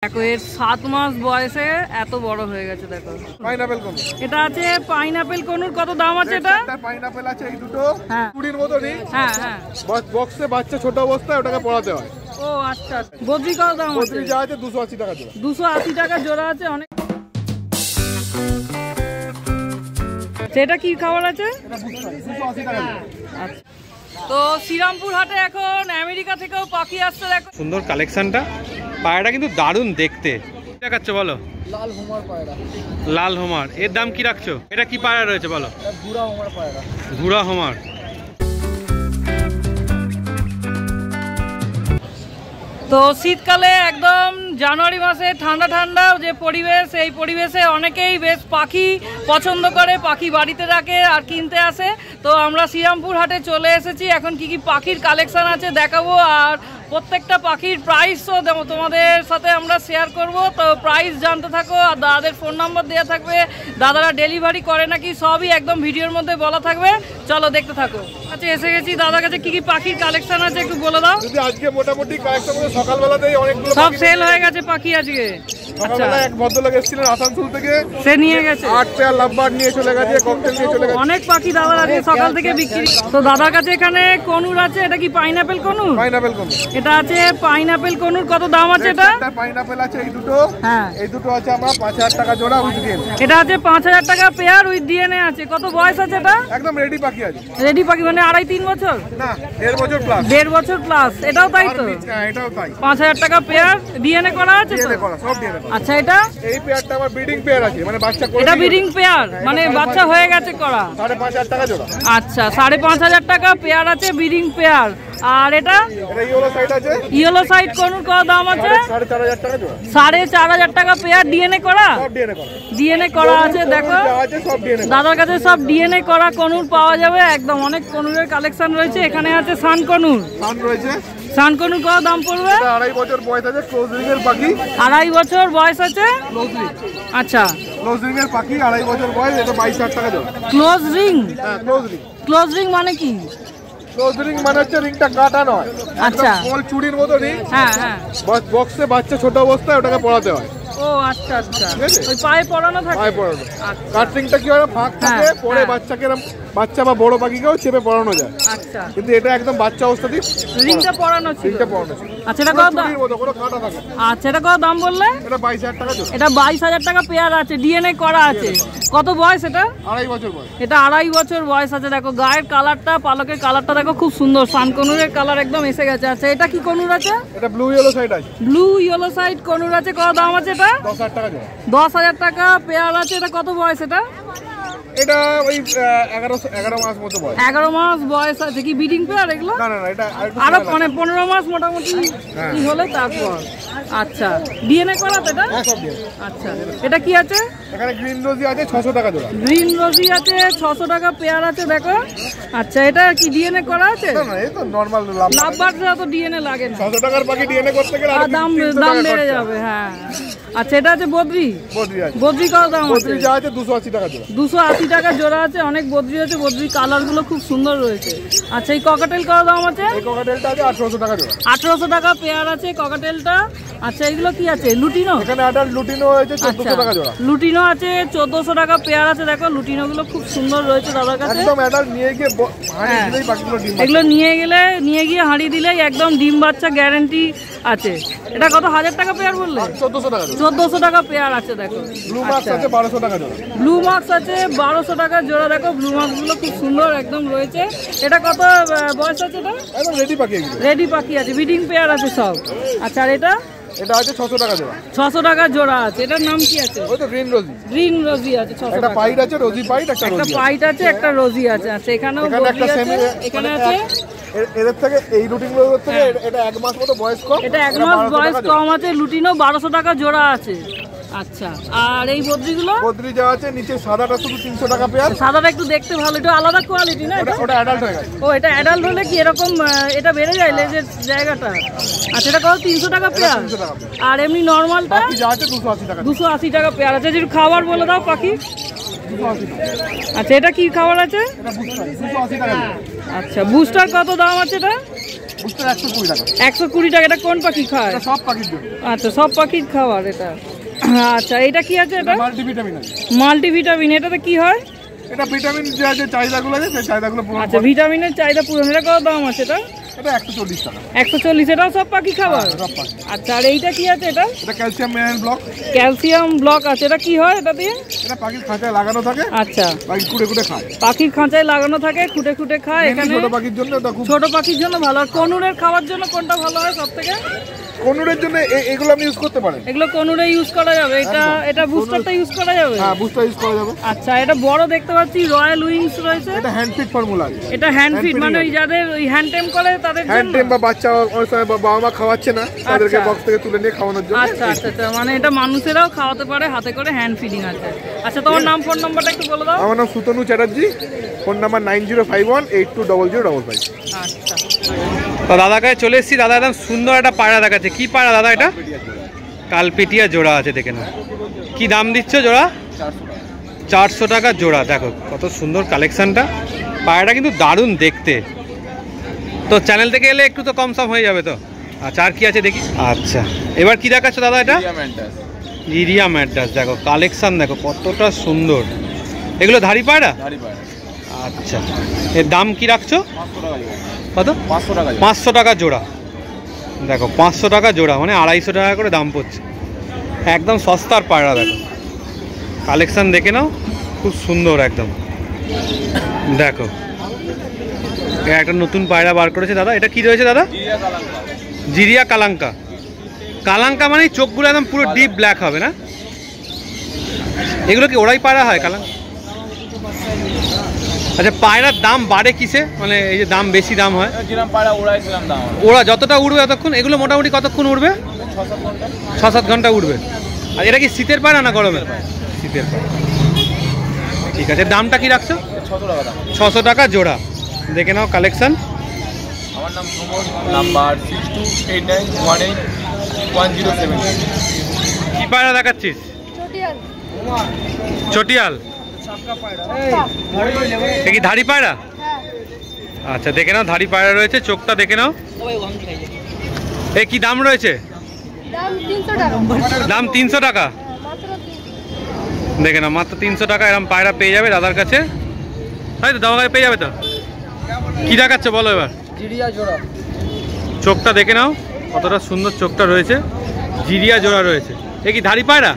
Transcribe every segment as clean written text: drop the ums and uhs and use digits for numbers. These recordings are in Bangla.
দেখো এর 7 মাস বয়সে এত বড় হয়ে গেছে। দেখো পাইনাপেল কোন এটা আছে পাইনাপেল কোনুর কত দাম আছে এটা? পাইনাপেল আছে এই দুটো হ্যাঁ কুড়ির মতনই। হ্যাঁ হ্যাঁ বক্সে বাচ্চা ছোট অবস্থায় ওটাকে পড়াতে হয়। ও আচ্ছা বদ্রি কত দাম আছে? বদ্রি যা আছে 280 টাকা জোড়া। 280 টাকা জোড়া আছে। অনেক সেটা কি খাবার আছে? এটা 280 টাকা জোড়া। আচ্ছা তো শ্রীরামপুর হাটে এখন আমেরিকা থেকেও পাখি আসছে। দেখো সুন্দর কালেকশনটা, পায়রাটা কিন্তু দারুণ দেখতে। কি দেখাচ্ছ বলো? লাল হোমার পায়রা। লাল হোমার, এর দাম কি রাখছো? এটা কি পায়রা রয়েছে বলো? এটা ঘুরা হোমার পায়রা। ঘুরা হোমার। তো শীতকালে একদম জানুয়ারি মাসে ঠান্ডা ঠান্ডা যে পরিবেশ, এই পরিবেশে অনেকেই বেশ পাখি পছন্দ করে, পাখি বাড়িতে রাখে আর কিনতে আসে। তো আমরা শ্রীরামপুর হাটে চলে এসেছি। এখন কি কি পাখির কালেকশন আছে দেখাবো, আর প্রত্যেকটা পাখির প্রাইসও তোমাদের সাথে আমরা শেয়ার করব। তো প্রাইস জানতে থাকো, আর দাদাদের ফোন নাম্বার দেওয়া থাকবে, দাদারা ডেলিভারি করে নাকি সবই একদম ভিডিওর মধ্যে বলা থাকবে। চলো দেখতে থাকো। আচ্ছা এসে গেছি দাদার কাছে, কি কি পাখির কালেকশন আছে একটু বলে দাও। আজকে মোটামুটি কালেকশন সকালবেলাতেই অনেকগুলো সব সেল হয়ে গেছে পাখি আজকে। সকালবেলা এক ভদ্রলোক এসেছিলেন আসানসোল থেকে, সে নিয়ে গেছে 8 পেয়ার লাভবার্ড নিয়ে চলে গেছে, ককটেল নিয়ে চলে গেছে। অনেক পাখি দাদার আজকে সকাল থেকে বিক্রি। তো দাদার কাছে এখানে কনুর আছে, এটা কি পাইনাপেল কনুর? পাইনাপেল কোন এটা আছে পাইনাপেল কনুর কত দাম আছে এটা? পাইনাপেল আছে এই দুটো। হ্যাঁ এই দুটো আছে আমরা 5000 টাকা জোড়া উইথ ডিএনএ। এটা আছে 5000 টাকা পেয়ার উইথ ডিএনএ আছে। কত বয়স আছে এটা? একদম রেডি পাখি আছে। রেডি পাখি মানে 2.5-3 বছর না 1.5 বছর প্লাস। 1.5 বছর প্লাস। এটাও তাই তো? হ্যাঁ এটাও তাই। 5000 টাকা পেয়ার ডিএনএ করা আছে তো? ডিএনএ করা, সব ডিএনএ করা। আচ্ছা এটা এই পেয়ারটা আমার ব্রিডিং পেয়ার আছে, মানে বাচ্চা করে। এটা ব্রিডিং পেয়ার মানে বাচ্চা হয়ে গেছে করা। 5500 টাকা জোড়া। আচ্ছা 5500 টাকা পেয়ার আছে ব্রিডিং পেয়ার। আর এটা ইয়েলো সাইড আছে। ইয়েলো সাইড কোনুর কত দাম আছে? 4500 টাকা জোড়া। 4500 টাকা পেয়ার ডিএনএ করা। সব ডিএনএ করা। ডিএনএ করা আছে। দেখো আছে সব ডিএনএ। দাদার কাছে সব ডিএনএ করা কনুর পাওয়া যাবে। একদম অনেক কনুরের কালেকশন রয়েছে। এখানে আছে সান কনুর। সান রয়েছে। সান কনুর কত দাম পড়বে? এটা 2.5 বছর বয়স আছে, ক্লোজ রিং এর পাখি। 2.5 বছর বয়স আছে। Close ring. আচ্ছা ক্লোজ রিং এর পাখি 2.5 বছর বয়স, এটা 22000 টাকা জোড়া। Close ring. হ্যাঁ ক্লোজ রিং। ক্লোজ রিং মানে কি? ক্লোজ রিং মানে হচ্ছে রিংটা কাটা নয়। আচ্ছা গোল চুড়ির মতনই। হ্যাঁ হ্যাঁ বক্সে বাচ্চা ছোট অবস্থায় ওটাকে পড়াতে হয়। ও আচ্ছা আচ্ছা ওই পায়ে পরানো থাকে। পায়ে পড়ানো। আচ্ছা কাটরিংটা কি হয়, ফাঁক থাকে, হ্যাঁ, পরে হ্যাঁ। বাচ্চাকে বাচ্চা বা বড় পাখিকেও চেপে পড়ানো যায়। আচ্ছা কিন্তু এটা একদম বাচ্চা অবস্থাতেই রিংটা পরানো ছিল। রিংটা পড়ানো ছিল। আচ্ছা এটা কত দাম? চুড়ির মতো, কোনো কাটা থাকে না। আচ্ছা এটা কত দাম বললে? এটা 22000 টাকা জোড়া। এটা 22000 টাকা পেয়ার আছে, ডিএনএ করা আছে। কত বয়স এটা? 2.5 বছর বয়স। এটা 2.5 বছর বয়স আছে। দেখো গায়ের কালারটা, পালকের কালারটা দেখো খুব সুন্দর। সান কনুরের কালার একদম এসে গেছে। আচ্ছা এটা কি কনুর আছে? এটা ব্লু ইয়েলো সাইড আছে। ব্লু ইয়েলো সাইড কনুর আছে। কত দাম আছে এটা? 10000 টাকা জোড়া। 10000 টাকা পেয়ার আছে। এটা কত বয়স এটা? এটা ওই 11 মাস মতো বয়স। 11 মাস বয়স আছে। কি ব্রিডিং পেয়ার এগুলো? না না না, এটা আরো মানে 15 মাস মোটামুটি কি হলে তারপর। আচ্ছা ডিএনএ করা তো এটা? হ্যাঁ সব ডিএনএ। আচ্ছা এটা কি আছে? এখানে গ্রিন রোজি আছে 600 টাকা জোড়া। গ্রিন রোজি আছে 600 টাকা পেয়ার আছে। দেখো আচ্ছা এটা কি ডিএনএ করা আছে? না না, এই তো নরমাল লাভবার্ডরা তো ডিএনএ লাগে না। 600 টাকার পাখি ডিএনএ করতে গেলে আর আরো দাম 300 দাম টাকা বেড়ে খরচা। যাবে। হ্যাঁ আচ্ছা এটা আছে বদ্রি। বদ্রি আছে। বদ্রি কত দাম আছে? বদ্রি যা আছে 280 টাকা জোড়া। 280 টাকা জোড়া আছে। অনেক বদ্রি আছে। বদ্রি কালার গুলো খুব সুন্দর রয়েছে। আচ্ছা এই ককাটেল কত দাম আছে? এই ককাটেলটা আছে 1800 টাকা জোড়া। 1800 টাকা পেয়ার আছে ককাটেলটা। আচ্ছা এগুলো কি আছে? লুটিনো। এখানে অ্যাডাল্ট লুটিনো হয়েছে 1400 টাকা জোড়া। লুটিনো আছে 1400 টাকা পেয়ার আছে। দেখো লুটিনো গুলো খুব সুন্দর রয়েছে দাদার কাছে। একদম অ্যাডাল্ট নিয়ে গিয়ে হাঁড়ি দিলেই পাখিগুলো ডিম পাড়ে। এগুলো নিয়ে গিয়ে হাঁড়ি দিলেই একদম ডিম বাচ্চা গ্যারান্টি আছে। এটা কত 1000 টাকা পেয়ার বললে? 1400 টাকা জোড়া। 1400 টাকা পেয়ার আছে। দেখো ব্লু মার্কস আছে 1200 টাকা জোড়া। ব্লু মার্কস আছে 1200 টাকা জোড়া। দেখো ব্লু মার্কস গুলো খুব সুন্দর একদম রয়েছে। এটা কত বয়স আছে? এটা একদম রেডি পাখি এগুলো। রেডি পাখি আছে, ব্রিডিং পেয়ার আছে সব। আচ্ছা আর এটা? এটা আছে 600 টাকা জোড়া। 600 টাকা জোড়া আছে। এটার নাম কি আছে? ওই তো গ্রিন রোজি। গ্রিন রোজি আছে 600 একটা টাকা। পাইট আছে, রোজি পাইট, একটা একটা রোজি। পাইট আছে, একটা রোজি আছে। আচ্ছা এখানেও এখানে বদ্রি একটা আছে। সেমি। এখানে আছে এদের থেকে এই রুটিন গুলোর থেকে এটা 1 মাস মতো বয়স কম। এটা 1 মাস বয়স কম আছে। লুটিনো 1200 টাকা জোড়া আছে। আচ্ছা আর এই বদ্রিগুলো? বদ্রি যা আছে নিচে সাদাটা শুধু 300 টাকা পেয়ার। সাদাটা একটু দেখতে ভালো, একটু আলাদা কোয়ালিটি না এটা? ওটা অ্যাডাল্ট হয়ে গেছে। ও এটা অ্যাডাল্ট হলে কি এরকম এটা বেড়ে যায় লেজের জায়গাটা? আচ্ছা এটা কত? 300 টাকা পেয়ার। 300 টাকা পেয়ার। আর এমনি নরমালটা? বাকি যা আছে 280 টাকা। 280 টাকা পেয়ার আছে। যদি খাবার বলে দাও পাখি। 280 টাকা। আচ্ছা এটা কি খাবার আছে? এটা বুস্টার 280 টাকা। আচ্ছা বুস্টার কত দাম আছে এটা? বুস্টার 120 টাকা। 120 টাকা। এটা কোন পাখি খায়? এটা সব পাখির জন্য। আচ্ছা, সব পাখির খাবার এটা। আচ্ছা, এটা কি আছে? এটা মাল্টিভিটামিন আছে। মাল্টিভিটামিন। এটাতে কি হয়? এটা ভিটামিন যে চাহিদাগুলো আছে সেই চাহিদাগুলো পূরণ করে। আচ্ছা, ভিটামিনের চাহিদা পূরণ। এটা কত দাম আছে এটা? এটা 140 টাকা। 140। এটাও সব পাখি খাবার? সব পাখি। আচ্ছা, আর এইটা কি আছে? এটা এটা calcium mineral block. Calcium block আছে। এটা কি হয় এটা দিয়ে? এটা পাখির খাঁচায় লাগানো থাকে। আচ্ছা, পাখি কুড়ে কুড়ে খায়। পাখির খাঁচায় লাগানো থাকে, খুঁটে খুঁটে খায়। এখানে ছোট পাখির জন্য এটা খুব ছোট পাখির জন্য ভালো। আর কনুরের খাওয়ার জন্য কোনটা ভালো হয় সব থেকে? কনুরের জন্য এগুলো আপনি ইউজ করতে পারেন। এগুলো কনুরে ইউজ করা যাবে। এটা বুস্টারটা ইউজ করা যাবে? হ্যাঁ, বুস্টার ইউজ করা যাবে। আচ্ছা, এটা বড় দেখতে পাচ্ছি, রয়্যাল উইংস রয়েছে। এটা হ্যান্ড ফিড ফর্মুলা আছে। এটা হ্যান্ড ফিড, মানে ওই যাদের ওই হ্যান্ড টেম করে তাদের জন্য। হ্যান্ড টেম বা বাচ্চা অনেক সময় বাবা মা খাওয়াচ্ছে না, তাদেরকে আচ্ছা। বক্স থেকে তুলে নিয়ে খাওয়ানোর জন্য। আচ্ছা আচ্ছা আচ্ছা, মানে এটা মানুষেরাও খাওয়াতে পারে, হাতে করে হ্যান্ড ফিডিং আছে। আচ্ছা, তোমার নাম, ফোন নাম্বারটা একটু বলে দাও। আমার নাম সুতনু চ্যাটার্জি, ফোন নাম্বার 9051820000. আচ্ছা, তো দাদার কাছে চলে এসেছি। দাদা একদম সুন্দর একটা পায়রা দেখাচ্ছে। কি পায়রা দাদা এটা? কালপেটিয়া জোড়া আছে, দেখে না। কি দাম দিচ্ছ জোড়া? 400 টাকা জোড়া। দেখো কত সুন্দর কালেকশনটা। পায়রাটা কিন্তু দারুণ দেখতে। তো চ্যানেল থেকে এলে একটু তো কম সম হয়ে যাবে তো। আচ্ছা, আর কি আছে দেখি। আচ্ছা, এবার কি দেখাচ্ছ দাদা? এটা ইরিয়া ম্যাড্রাস। দেখো কালেকশন, দেখো কতটা সুন্দর। এগুলো ধাড়ি পায়রা? আচ্ছা, এর দাম কি রাখছো? কত? 500 টাকা জোড়া। দেখো 500 টাকা জোড়া, মানে 250 টাকা করে দাম পড়ছে। একদম সস্তার পায়রা। দেখো কালেকশন দেখে নাও, খুব সুন্দর একদম। দেখো একটা নতুন পায়রা বার করেছে দাদা। এটা কি রয়েছে দাদা? জিরিয়া কালাঙ্কা। কালাঙ্কা মানে চোখগুলো একদম পুরো ডিপ ব্ল্যাক হবে না? এগুলো কি ওরাই পায়রা হয় কালাঙ্কা? আচ্ছা, পায়রার দাম বাড়ে কিসে? মানে এই যে দাম বেশি দাম হয়? ওরা যতটা উড়বে ততক্ষণ। এগুলো মোটামুটি কতক্ষণ উড়বে? 6-7 ঘন্টা উড়বে। আর এটা কি শীতের পায়রা না গরমের? শীতের পায়রা। ঠিক আছে, দামটা কি রাখছো? 600 টাকা জোড়া। দেখে নাও কালেকশন। আমার নাম প্রমোদ, নাম্বার 6289181070। কি পায়রা দেখাচ্ছিস? চটিয়াল। এ কি ধাড়ি পায়রা? আচ্ছা, দেখে নাও ধাড়ি পায়রা রয়েছে। চোখটা দেখে নাও। এ কি দাম রয়েছে? দাম 300 টাকা। দেখে নাও, মাত্র 300 টাকা এরকম পায়রা পেয়ে যাবে দাদার কাছে। তাই তো, দাদার কাছে পেয়ে যাবে তো। কি দেখাচ্ছে বলো এবার? জিরিয়া জোড়া। চোখটা দেখে নাও, কতটা সুন্দর চোখটা রয়েছে। জিরিয়া জোড়া রয়েছে। এ কি ধাড়ি পায়রা?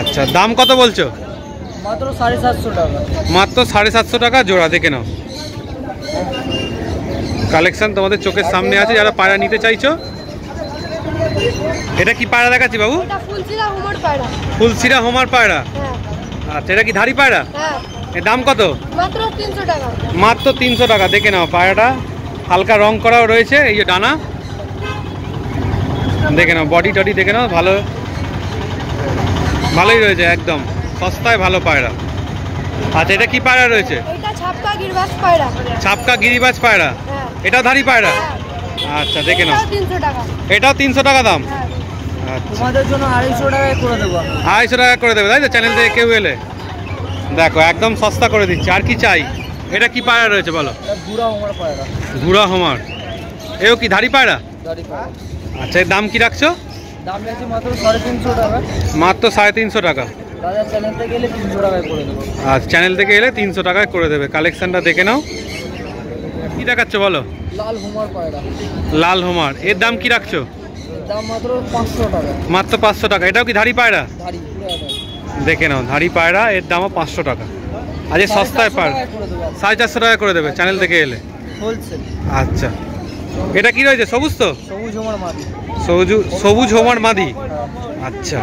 আচ্ছা, দাম কত বলছো? মাত্র 750 টাকা। মাত্র 750 টাকা জোড়া। দেখে নাও কালেকশন তোমাদের চোখের সামনে আছে, যারা পায়রা নিতে চাইছো। এটা কি পায়রা দেখাচ্ছি বাবু? ফুলসিরা হোমার পায়রা। আচ্ছা, এটা কি ধাড়ি পায়রা? এর দাম কত? মাত্র 300 টাকা। মাত্র 300 টাকা। দেখে নাও পায়রাটা হালকা রং করাও রয়েছে। এই যে ডানা দেখে নাও, বডি টডি দেখে নাও, ভালোই রয়েছে, একদম সস্তায় ভালো পায়রা। আচ্ছা, এটা কি পায়রা রয়েছে? এটা ছাপকা গিরিবাজ পায়রা। ছাপকা গিরিবাজ পায়রা। এটা ধাড়ি পায়রা। আচ্ছা, দেখে নাও, 300 টাকা। এটাও 300 টাকা দাম। আচ্ছা, তোমাদের জন্য 250 টাকায় করে দেবো। 250 টাকা করে দেবে তাই তো, চ্যানেল থেকে কেউ এলে। দেখো একদম সস্তা করে দিচ্ছে। আর কি চাই? এটা কি পায়রা রয়েছে বলো? বুড়া হোমার পায়রা। ঘুরা হোমার। এও কি ধাড়ি পায়রা? দাড়ি পায়রা। আচ্ছা, এর দাম কি রাখছো? দাম রাখছি মাত্র 350 টাকা। মাত্র 350 টাকা। দাদা চ্যানেল থেকে এলে 300 টাকায় করে দেবো। আর চ্যানেল থেকে এলে 300 টাকায় করে দেবে। কালেকশনটা দেখে নাও। কি দেখাচ্ছ বলো? লাল হোমার পায়রা। লাল হোমার। এর দাম কি রাখছো? দাম মাত্র 500 টাকা। মাত্র 500 টাকা। এটাও কি ধাড়ি পায়রা? দাড়ি পুরো দাড়ি। দেখে নাও, ধাড়ি পায়রা। এর দামও 500 টাকা। আজ সস্তায় পায়রা 450 টাকা করে দেবে চ্যানেল থেকে এলে। হোলসেল। আচ্ছা, এটা কি রয়েছে? সবুজ তো? সবুজ হোমার মাদি। সবুজ হোমার মাদি। আচ্ছা,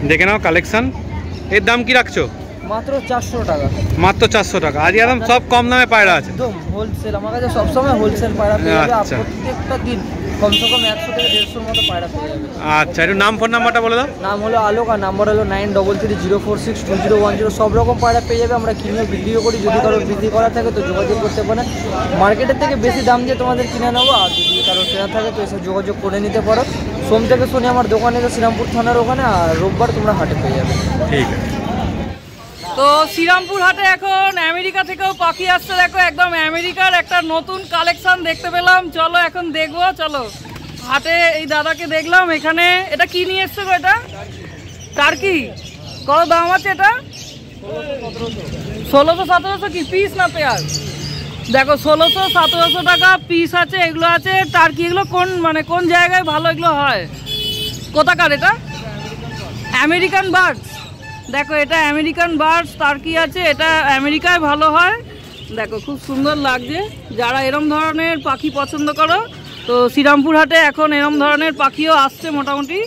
দেখে নাও কালেকশন। এর দাম কি রাখছো? মাত্র 400 টাকা। মাত্র 400 টাকা। আজ একদম সব কম দামে পায়রা আছে। একদম হোলসেল। আমার কাছে সবসময় হোলসেল পায়রা পেয়ে যাবে। আচ্ছা। প্রত্যেকটা দিন কমসে কম 100 থেকে 150 মতো পায়রা পেয়ে যাবে। আচ্ছা, একটু নাম ফোন নাম্বারটা বলে দাও। নাম হলো আলোক, আর নাম্বার হলো 9330462010। সব রকম পায়রা পেয়ে যাবে। আমরা কিনে বিক্রিও করি। যদি কারোর বিক্রি করা থাকে তো যোগাযোগ করতে পারেন। মার্কেটের থেকে বেশি দাম দিয়ে তোমাদের কিনে নেবো। আর যদি কারোর কেনা থাকে তো এসে যোগাযোগ করে নিতে পারো। সোম থেকে শনি আমার দোকানে তো শ্রীরামপুর থানার ওখানে, আর রোববার তোমরা হাটে পেয়ে যাবে। ঠিক আছে। তো শ্রীরামপুর হাটে এখন আমেরিকা থেকেও পাখি আসছে, দেখো একদম আমেরিকার একটা নতুন কালেকশন দেখতে পেলাম। চলো এখন দেখবো, চলো। হাটে এই দাদাকে দেখলাম, এখানে এটা কি নিয়ে এসছে গো? এটা টার্কি। কত দাম আছে এটা? 1600-1700 কি পিস না পেয়ার? দেখো 1600-1700 টাকা পিস আছে। এগুলো আছে টার্কি। এগুলো কোন মানে কোন জায়গায় ভালো এগুলো হয়? কোথাকার এটা? American birds. দেখো এটা আমেরিকান বার্ডস টার্কি আছে, এটা আমেরিকায় ভালো হয়। দেখো খুব সুন্দর লাগছে। যারা এরম ধরনের পাখি পছন্দ করো তো শ্রীরামপুর হাটে এখন এরম ধরনের পাখিও আসছে মোটামুটি।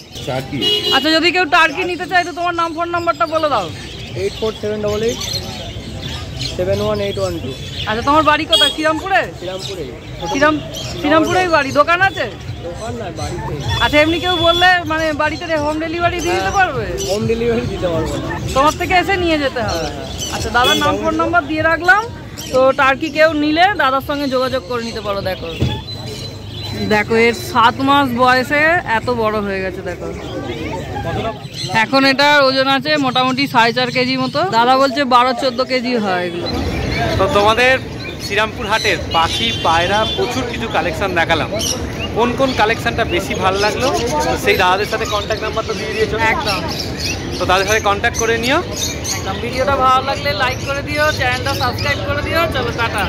আচ্ছা, যদি কেউ টার্কি নিতে চায় তো তোমার নাম ফোন নাম্বারটা বলে দাও। 8478871812। আচ্ছা, তোমার বাড়ি কোথায়? শ্রীরামপুরে? শ্রীরামপুরেই বাড়ি। দোকান আছে? আচ্ছা, এমনি কেউ বললে মানে বাড়িতে হোম ডেলিভারি দিয়ে দিতে পারবে? হোম ডেলিভারি দিতে পারবো না, তোমার থেকে এসে নিয়ে যেতে হবে। আচ্ছা, দাদার নাম ফোন নাম্বার দিয়ে রাখলাম। তো টার্কি কেউ নিলে দাদার সঙ্গে যোগাযোগ করে নিতে পারো। দেখো দেখো এর 7 মাস বয়সে এত বড় হয়ে গেছে। দেখো এখন এটার ওজন আছে মোটামুটি 4.5 কেজি মতো। দাদা বলছে 12-14 কেজি হয় এগুলো। তো তোমাদের শ্রীরামপুর হাটের পাখি পায়রা প্রচুর কিছু কালেকশন দেখালাম। কোন কোন কালেকশনটা বেশি ভালো লাগলো তো সেই দাদাদের সাথে কন্ট্যাক্ট নাম্বার তো দিয়ে দিয়েছো একদম। তো তাদের সাথে কন্ট্যাক্ট করে নিও। ভিডিওটা ভালো লাগলে লাইক করে দিও, চ্যানেলটা সাবস্ক্রাইব করে দিও। চলো টাটা।